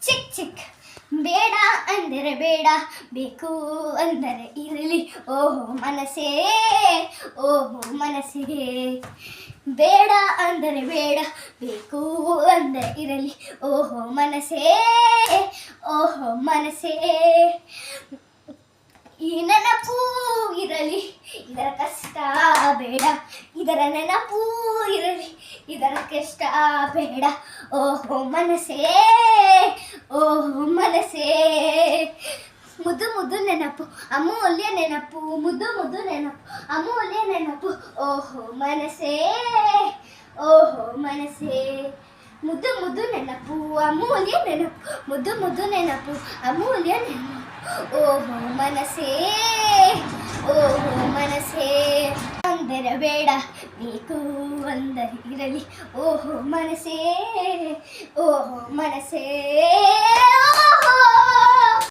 ಚಿಕ್ ಚಿಕ್ ಬೇಡ ಅಂದರೆ ಬೇಡ ಬೇಕು ಅಂದರೆ ಇರಲಿ ಓಹೋ ಮನಸ್ಸೇ ಓಹೋ ಮನಸ್ಸೇ ಬೇಡ ಅಂದರೆ ಬೇಡ ಬೇಕು ಅಂದರೆ ಇರಲಿ ಓಹೋ ಮನಸ್ಸೇ ಓಹೋ ಮನಸ್ಸೇ ಈ ನೆನಪು ಇರಲಿ ಇದರ ಕಷ್ಟ ಬೇಡ ಇದರ ನೆನಪು ಇರಲಿ ಇದರ ಕಷ್ಟ ಬೇಡ ಓಹೋ ಮನಸ್ಸೇ ಓಹೋ ಮನಸ್ಸೇ ಮುದ್ದು ಮುದ್ದು ನೆನಪು ಅಮೂಲ್ಯ ನೆನಪು ಮುದ್ದು ಮುದ್ದು ನೆನಪು ಅಮೂಲ್ಯ ನೆನಪು ಓಹೋ ಮನಸ್ಸೇ ಓಹೋ ಮನಸ್ಸೇ ಮುದ್ದು ಮುದ್ದು ನೆನಪು ಅಮೂಲ್ಯ ನೆನಪು ಮುದ್ದು ಮುದ್ದು ನೆನಪು ಅಮೂಲ್ಯ ನೆನಪು ಓಹೋ ಮನಸ್ಸೇ ಓಹೋ ಮನಸ್ಸೇ ಅಂದರೆ ಬೇಡ ಬೇಕು ಅಂದರೆ ಇರಲಿ ಓಹೋ ಮನಸ್ಸೇ ಓಹೋ ಮನಸ್ಸೇ